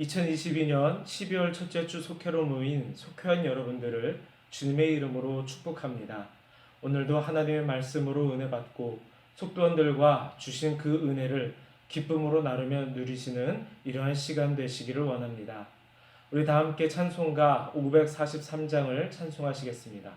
2022년 12월 첫째 주 속회로 모인 속회원 여러분들을 주님의 이름으로 축복합니다. 오늘도 하나님의 말씀으로 은혜 받고 속도원들과 주신 그 은혜를 기쁨으로 나누며 누리시는 이러한 시간 되시기를 원합니다. 우리 다 함께 찬송가 543장을 찬송하시겠습니다.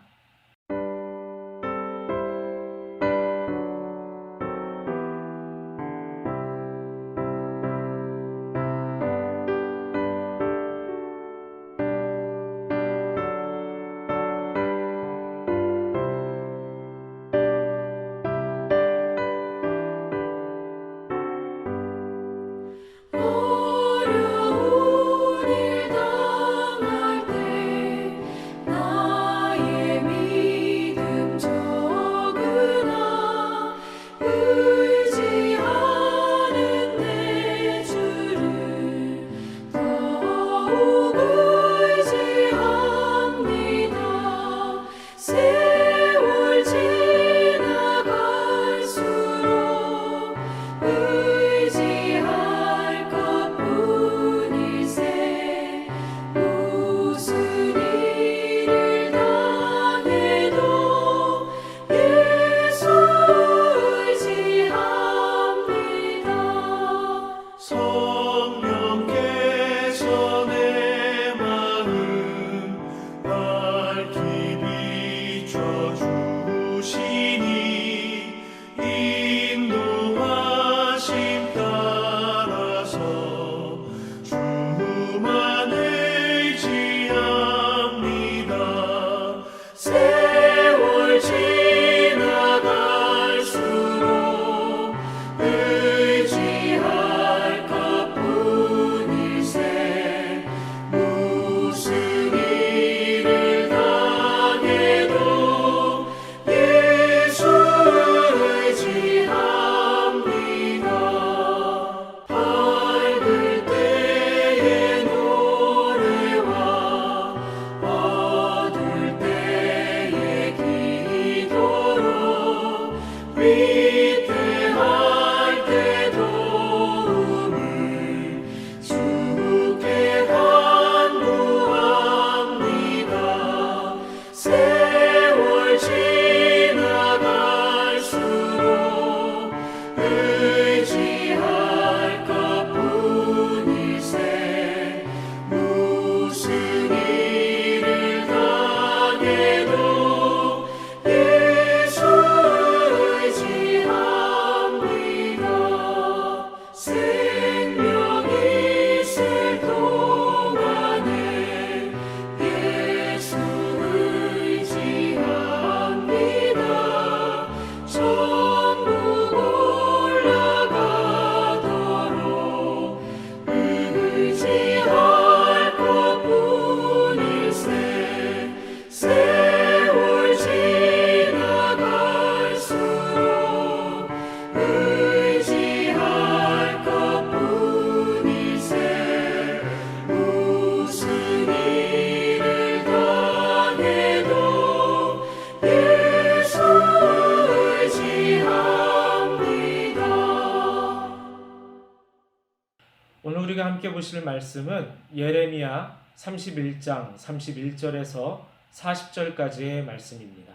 오늘 우리가 함께 보실 말씀은 예레미야 31장 31절에서 40절까지의 말씀입니다.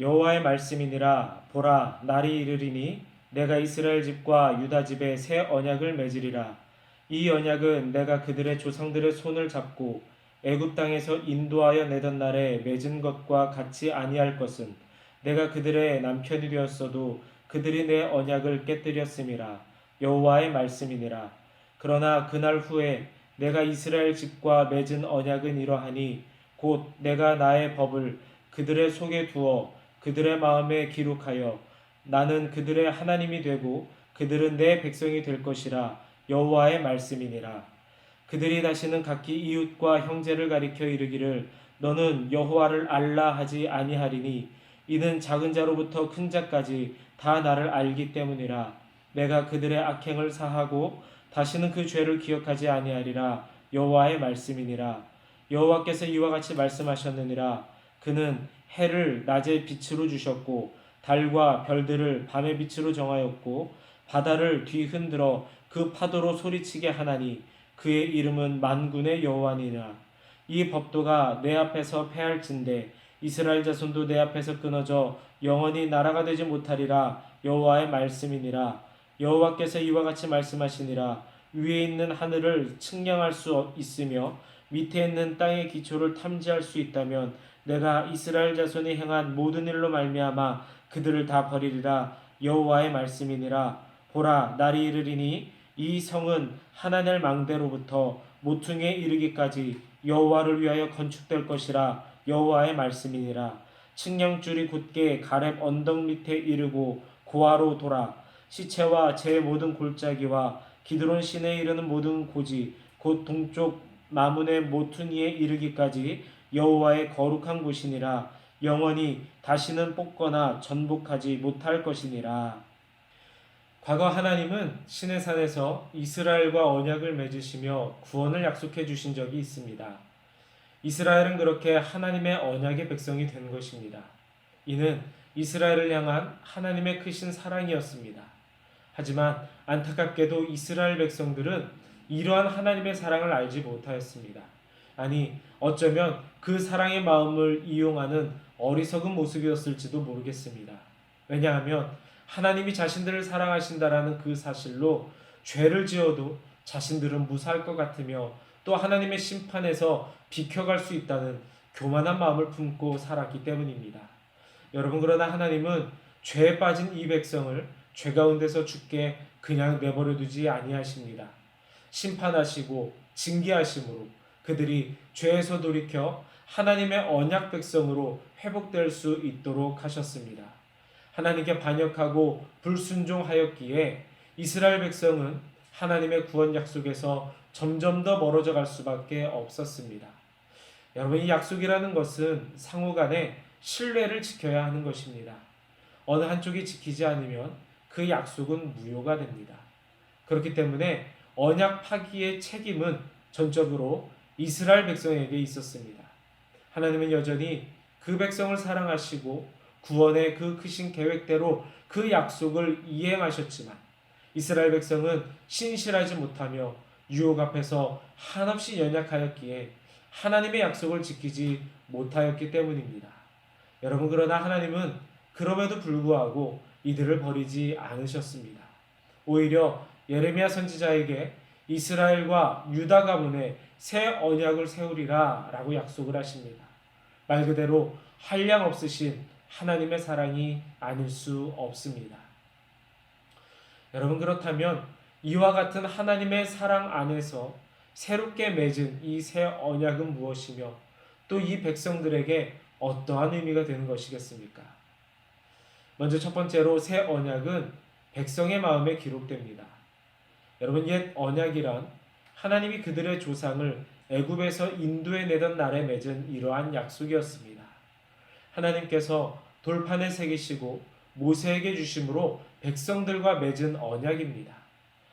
여호와의 말씀이니라. 보라, 날이 이르리니 내가 이스라엘 집과 유다 집에 새 언약을 맺으리라. 이 언약은 내가 그들의 조상들의 손을 잡고 애굽 땅에서 인도하여 내던 날에 맺은 것과 같이 아니할 것은 내가 그들의 남편이 되었어도 그들이 내 언약을 깨뜨렸음이라. 여호와의 말씀이니라. 그러나 그날 후에 내가 이스라엘 집과 맺은 언약은 이러하니 곧 내가 나의 법을 그들의 속에 두어 그들의 마음에 기록하여 나는 그들의 하나님이 되고 그들은 내 백성이 될 것이라. 여호와의 말씀이니라. 그들이 다시는 각기 이웃과 형제를 가리켜 이르기를 너는 여호와를 알라 하지 아니하리니 이는 작은 자로부터 큰 자까지 다 나를 알기 때문이라. 내가 그들의 악행을 사하고 다시는 그 죄를 기억하지 아니하리라. 여호와의 말씀이니라. 여호와께서 이와 같이 말씀하셨느니라. 그는 해를 낮의 빛으로 주셨고 달과 별들을 밤의 빛으로 정하였고 바다를 뒤흔들어 그 파도로 소리치게 하나니 그의 이름은 만군의 여호와니라. 이 법도가 내 앞에서 패할진대 이스라엘 자손도 내 앞에서 끊어져 영원히 나라가 되지 못하리라. 여호와의 말씀이니라. 여호와께서 이와 같이 말씀하시니라. 위에 있는 하늘을 측량할 수 있으며 밑에 있는 땅의 기초를 탐지할 수 있다면 내가 이스라엘 자손이 행한 모든 일로 말미암아 그들을 다 버리리라. 여호와의 말씀이니라. 보라, 날이 이르리니 이 성은 하나넬 망대로부터 모퉁이에 이르기까지 여호와를 위하여 건축될 것이라. 여호와의 말씀이니라. 측량줄이 굳게 가렙 언덕 밑에 이르고 고아로 돌아 시체와 제 모든 골짜기와 기드론 시내에 이르는 모든 고지 곧 동쪽 마문의 모퉁이에 이르기까지 여호와의 거룩한 곳이니라. 영원히 다시는 뽑거나 전복하지 못할 것이니라. 과거 하나님은 시내산에서 이스라엘과 언약을 맺으시며 구원을 약속해 주신 적이 있습니다. 이스라엘은 그렇게 하나님의 언약의 백성이 된 것입니다. 이는 이스라엘을 향한 하나님의 크신 사랑이었습니다. 하지만 안타깝게도 이스라엘 백성들은 이러한 하나님의 사랑을 알지 못하였습니다. 아니, 어쩌면 그 사랑의 마음을 이용하는 어리석은 모습이었을지도 모르겠습니다. 왜냐하면 하나님이 자신들을 사랑하신다라는 그 사실로 죄를 지어도 자신들은 무사할 것 같으며 또 하나님의 심판에서 비켜갈 수 있다는 교만한 마음을 품고 살았기 때문입니다. 여러분, 그러나 하나님은 죄에 빠진 이 백성을 죄 가운데서 죽게 그냥 내버려 두지 아니하십니다. 심판하시고 징계하심으로 그들이 죄에서 돌이켜 하나님의 언약 백성으로 회복될 수 있도록 하셨습니다. 하나님께 반역하고 불순종하였기에 이스라엘 백성은 하나님의 구원 약속에서 점점 더 멀어져 갈 수밖에 없었습니다. 여러분, 이 약속이라는 것은 상호 간에 신뢰를 지켜야 하는 것입니다. 어느 한쪽이 지키지 않으면 그 약속은 무효가 됩니다. 그렇기 때문에 언약 파기의 책임은 전적으로 이스라엘 백성에게 있었습니다. 하나님은 여전히 그 백성을 사랑하시고 구원의 그 크신 계획대로 그 약속을 이행하셨지만 이스라엘 백성은 신실하지 못하며 유혹 앞에서 한없이 연약하였기에 하나님의 약속을 지키지 못하였기 때문입니다. 여러분, 그러나 하나님은 그럼에도 불구하고 이들을 버리지 않으셨습니다. 오히려 예레미야 선지자에게 이스라엘과 유다 가문에 새 언약을 세우리라 라고 약속을 하십니다. 말 그대로 한량 없으신 하나님의 사랑이 아닐 수 없습니다. 여러분, 그렇다면 이와 같은 하나님의 사랑 안에서 새롭게 맺은 이 새 언약은 무엇이며 또 이 백성들에게 어떠한 의미가 되는 것이겠습니까? 먼저 첫 번째로 새 언약은 백성의 마음에 기록됩니다. 여러분, 옛 언약이란 하나님이 그들의 조상을 애굽에서 인도해 내던 날에 맺은 이러한 약속이었습니다. 하나님께서 돌판에 새기시고 모세에게 주심으로 백성들과 맺은 언약입니다.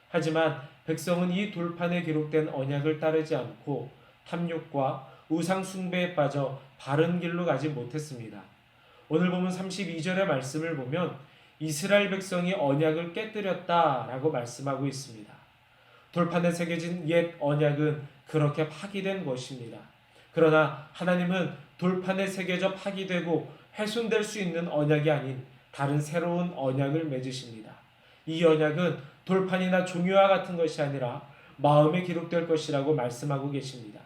하지만 백성은 이 돌판에 기록된 언약을 따르지 않고 탐욕과 우상 숭배에 빠져 바른 길로 가지 못했습니다. 오늘 보면 32절의 말씀을 보면 이스라엘 백성이 언약을 깨뜨렸다라고 말씀하고 있습니다. 돌판에 새겨진 옛 언약은 그렇게 파기된 것입니다. 그러나 하나님은 돌판에 새겨져 파기되고 훼손될 수 있는 언약이 아닌 다른 새로운 언약을 맺으십니다. 이 언약은 돌판이나 종이와 같은 것이 아니라 마음에 기록될 것이라고 말씀하고 계십니다.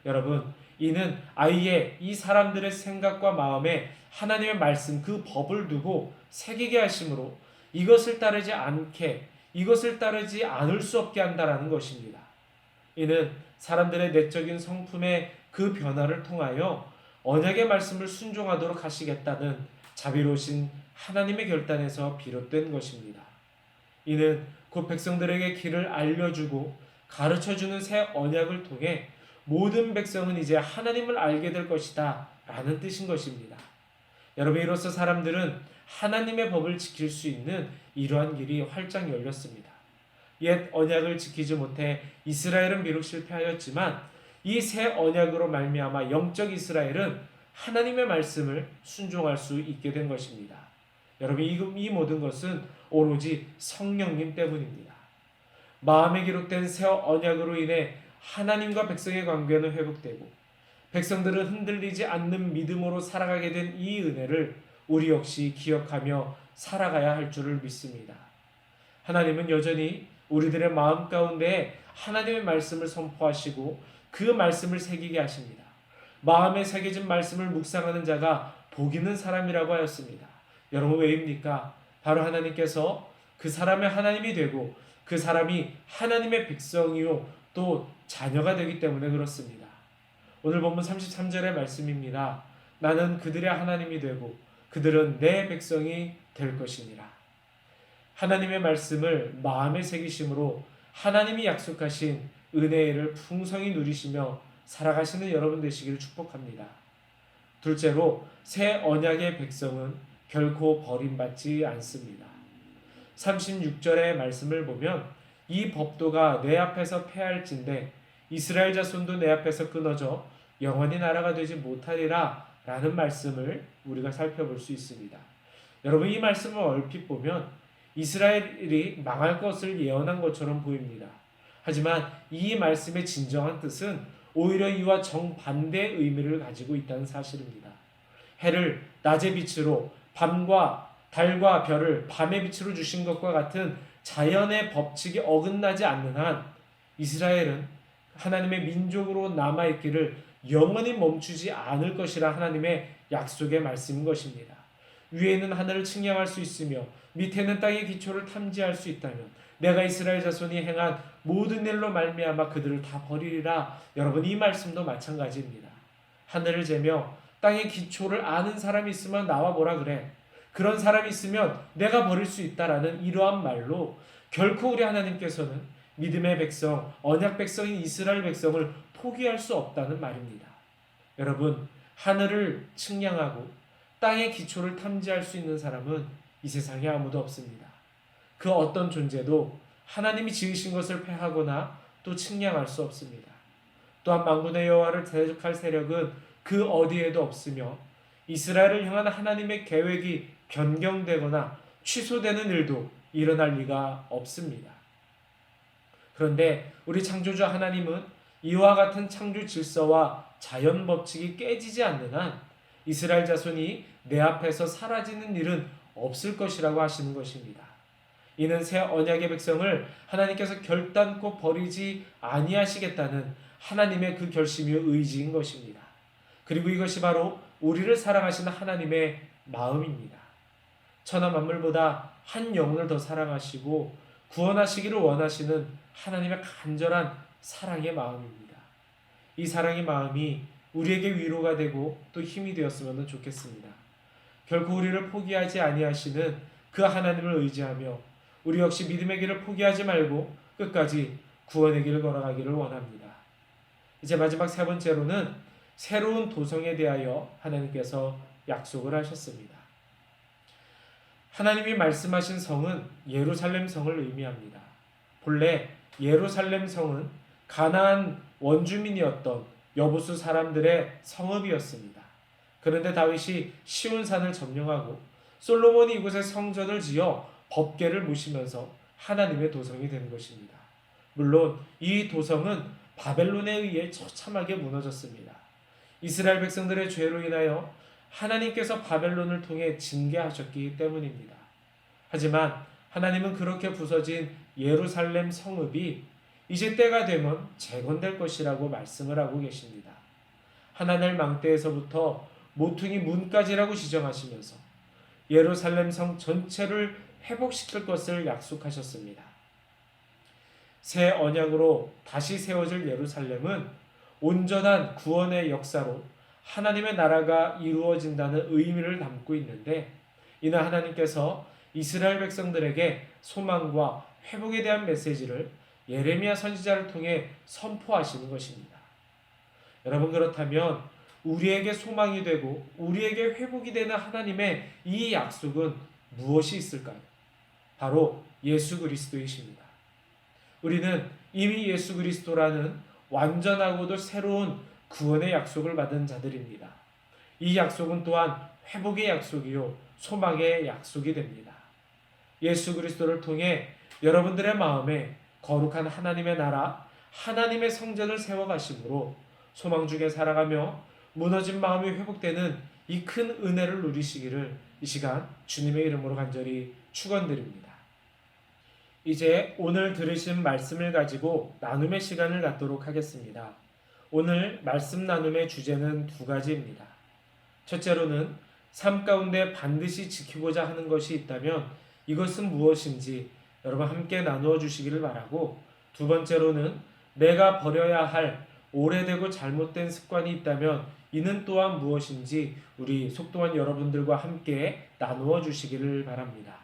여러분, 이는 아예 이 사람들의 생각과 마음에 하나님의 말씀, 그 법을 두고 새기게 하심으로 이것을 따르지 않게, 이것을 따르지 않을 수 없게 한다라는 것입니다. 이는 사람들의 내적인 성품의 그 변화를 통하여 언약의 말씀을 순종하도록 하시겠다는 자비로우신 하나님의 결단에서 비롯된 것입니다. 이는 곧 백성들에게 길을 알려주고 가르쳐주는 새 언약을 통해 모든 백성은 이제 하나님을 알게 될 것이다 라는 뜻인 것입니다. 여러분, 이로써 사람들은 하나님의 법을 지킬 수 있는 이러한 길이 활짝 열렸습니다. 옛 언약을 지키지 못해 이스라엘은 비록 실패하였지만 이 새 언약으로 말미암아 영적 이스라엘은 하나님의 말씀을 순종할 수 있게 된 것입니다. 여러분, 이 모든 것은 오로지 성령님 때문입니다. 마음에 기록된 새 언약으로 인해 하나님과 백성의 관계는 회복되고 백성들은 흔들리지 않는 믿음으로 살아가게 된 이 은혜를 우리 역시 기억하며 살아가야 할 줄을 믿습니다. 하나님은 여전히 우리들의 마음 가운데 하나님의 말씀을 선포하시고 그 말씀을 새기게 하십니다. 마음에 새겨진 말씀을 묵상하는 자가 복 있는 사람이라고 하였습니다. 여러분 왜입니까? 바로 하나님께서 그 사람의 하나님이 되고 그 사람이 하나님의 백성이요 또 자녀가 되기 때문에 그렇습니다. 오늘 본문 33절의 말씀입니다. 나는 그들의 하나님이 되고 그들은 내 백성이 될 것이니라. 하나님의 말씀을 마음에 새기심으로 하나님이 약속하신 은혜를 풍성히 누리시며 살아가시는 여러분 되시기를 축복합니다. 둘째로 새 언약의 백성은 결코 버림받지 않습니다. 36절의 말씀을 보면 이 법도가 내 앞에서 패할진대 이스라엘 자손도 내 앞에서 끊어져 영원히 나라가 되지 못하리라 라는 말씀을 우리가 살펴볼 수 있습니다. 여러분 이 말씀을 얼핏 보면 이스라엘이 망할 것을 예언한 것처럼 보입니다. 하지만 이 말씀의 진정한 뜻은 오히려 이와 정반대의 의미를 가지고 있다는 사실입니다. 해를 낮의 빛으로 밤과 달과 별을 밤의 빛으로 주신 것과 같은 자연의 법칙이 어긋나지 않는 한 이스라엘은 하나님의 민족으로 남아있기를 영원히 멈추지 않을 것이라 하나님의 약속의 말씀인 것입니다. 위에는 하늘을 측량할 수 있으며 밑에는 땅의 기초를 탐지할 수 있다면 내가 이스라엘 자손이 행한 모든 일로 말미암아 그들을 다 버리리라. 여러분 이 말씀도 마찬가지입니다. 하늘을 재며 땅의 기초를 아는 사람이 있으면 나와 보라 그래. 그런 사람이 있으면 내가 버릴 수 있다라는 이러한 말로 결코 우리 하나님께서는 믿음의 백성, 언약 백성인 이스라엘 백성을 포기할 수 없다는 말입니다. 여러분, 하늘을 측량하고 땅의 기초를 탐지할 수 있는 사람은 이 세상에 아무도 없습니다. 그 어떤 존재도 하나님이 지으신 것을 패하거나 또 측량할 수 없습니다. 또한 만군의 여호와를 대적할 세력은 그 어디에도 없으며 이스라엘을 향한 하나님의 계획이 변경되거나 취소되는 일도 일어날 리가 없습니다. 그런데 우리 창조주 하나님은 이와 같은 창조 질서와 자연 법칙이 깨지지 않는 한 이스라엘 자손이 내 앞에서 사라지는 일은 없을 것이라고 하시는 것입니다. 이는 새 언약의 백성을 하나님께서 결단코 버리지 아니하시겠다는 하나님의 그 결심이 의지인 것입니다. 그리고 이것이 바로 우리를 사랑하시는 하나님의 마음입니다. 천하 만물보다 한 영혼을 더 사랑하시고 구원하시기를 원하시는 하나님의 간절한 사랑의 마음입니다. 이 사랑의 마음이 우리에게 위로가 되고 또 힘이 되었으면 좋겠습니다. 결코 우리를 포기하지 아니하시는 그 하나님을 의지하며 우리 역시 믿음의 길을 포기하지 말고 끝까지 구원의 길을 걸어가기를 원합니다. 이제 마지막 세 번째로는 새로운 도성에 대하여 하나님께서 약속을 하셨습니다. 하나님이 말씀하신 성은 예루살렘 성을 의미합니다. 본래 예루살렘 성은 가나안 원주민이었던 여부수 사람들의 성읍이었습니다. 그런데 다윗이 시온산을 점령하고 솔로몬이 이곳에 성전을 지어 법궤를 모시면서 하나님의 도성이 된 것입니다. 물론 이 도성은 바벨론에 의해 처참하게 무너졌습니다. 이스라엘 백성들의 죄로 인하여 하나님께서 바벨론을 통해 징계하셨기 때문입니다. 하지만 하나님은 그렇게 부서진 예루살렘 성읍이 이제 때가 되면 재건될 것이라고 말씀을 하고 계십니다. 하나님 망대에서부터 모퉁이 문까지라고 지정하시면서 예루살렘 성 전체를 회복시킬 것을 약속하셨습니다. 새 언약으로 다시 세워질 예루살렘은 온전한 구원의 역사로 하나님의 나라가 이루어진다는 의미를 담고 있는데 이는 하나님께서 이스라엘 백성들에게 소망과 회복에 대한 메시지를 예레미야 선지자를 통해 선포하시는 것입니다. 여러분 그렇다면 우리에게 소망이 되고 우리에게 회복이 되는 하나님의 이 약속은 무엇이 있을까요? 바로 예수 그리스도이십니다. 우리는 이미 예수 그리스도라는 완전하고도 새로운 구원의 약속을 받은 자들입니다. 이 약속은 또한 회복의 약속이요 소망의 약속이 됩니다. 예수 그리스도를 통해 여러분들의 마음에 거룩한 하나님의 나라, 하나님의 성전을 세워가심으로 소망 중에 살아가며 무너진 마음이 회복되는 이 큰 은혜를 누리시기를 이 시간 주님의 이름으로 간절히 축원드립니다. 이제 오늘 들으신 말씀을 가지고 나눔의 시간을 갖도록 하겠습니다. 오늘 말씀 나눔의 주제는 두 가지입니다. 첫째로는 삶 가운데 반드시 지키고자 하는 것이 있다면 이것은 무엇인지 여러분 함께 나누어 주시기를 바라고, 두 번째로는 내가 버려야 할 오래되고 잘못된 습관이 있다면 이는 또한 무엇인지 우리 속도원 여러분들과 함께 나누어 주시기를 바랍니다.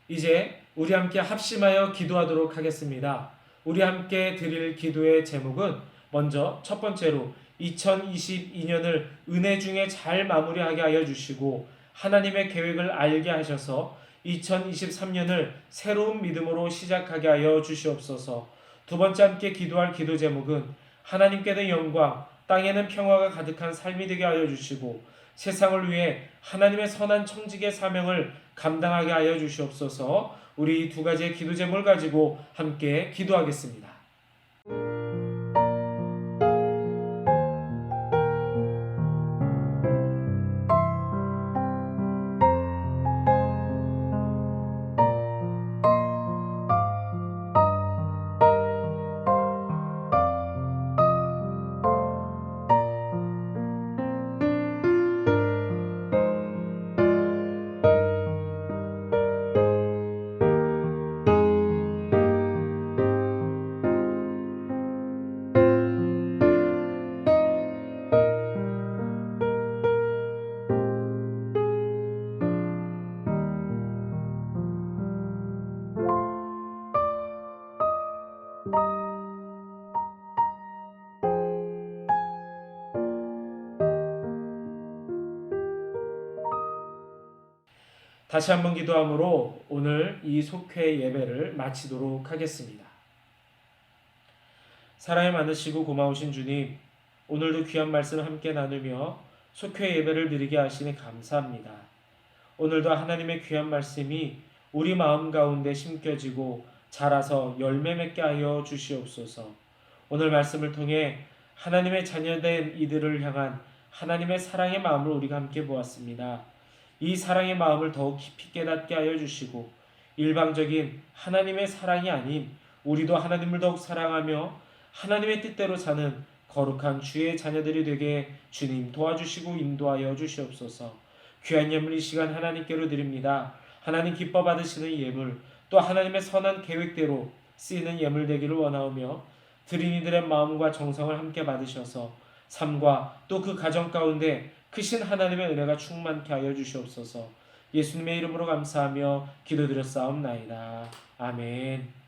이제 우리 함께 합심하여 기도하도록 하겠습니다. 우리 함께 드릴 기도의 제목은 먼저 첫 번째로 2022년을 은혜 중에 잘 마무리하게 하여 주시고 하나님의 계획을 알게 하셔서 2023년을 새로운 믿음으로 시작하게 하여 주시옵소서. 두 번째 함께 기도할 기도 제목은 하나님께는 영광, 땅에는 평화가 가득한 삶이 되게 하여 주시고 세상을 위해 하나님의 선한 청지기의 사명을 감당하게 하여 주시옵소서. 우리 두 가지의 기도 제목을 가지고 함께 기도하겠습니다. 다시 한번 기도함으로 오늘 이 속회 예배를 마치도록 하겠습니다. 사랑이 많으시고 고마우신 주님, 오늘도 귀한 말씀을 함께 나누며 속회 예배를 드리게 하시니 감사합니다. 오늘도 하나님의 귀한 말씀이 우리 마음 가운데 심겨지고 자라서 열매 맺게 하여 주시옵소서. 오늘 말씀을 통해 하나님의 자녀된 이들을 향한 하나님의 사랑의 마음을 우리가 함께 보았습니다. 이 사랑의 마음을 더욱 깊이 깨닫게 하여 주시고 일방적인 하나님의 사랑이 아닌 우리도 하나님을 더욱 사랑하며 하나님의 뜻대로 사는 거룩한 주의 자녀들이 되게 주님 도와주시고 인도하여 주시옵소서. 귀한 예물 이 시간 하나님께로 드립니다. 하나님 기뻐 받으시는 예물, 또 하나님의 선한 계획대로 쓰이는 예물 되기를 원하오며 드린 이들의 마음과 정성을 함께 받으셔서 삶과 또 그 가정 가운데 크신 하나님의 은혜가 충만케 하여 주시옵소서. 예수님의 이름으로 감사하며 기도드렸사옵나이다. 아멘.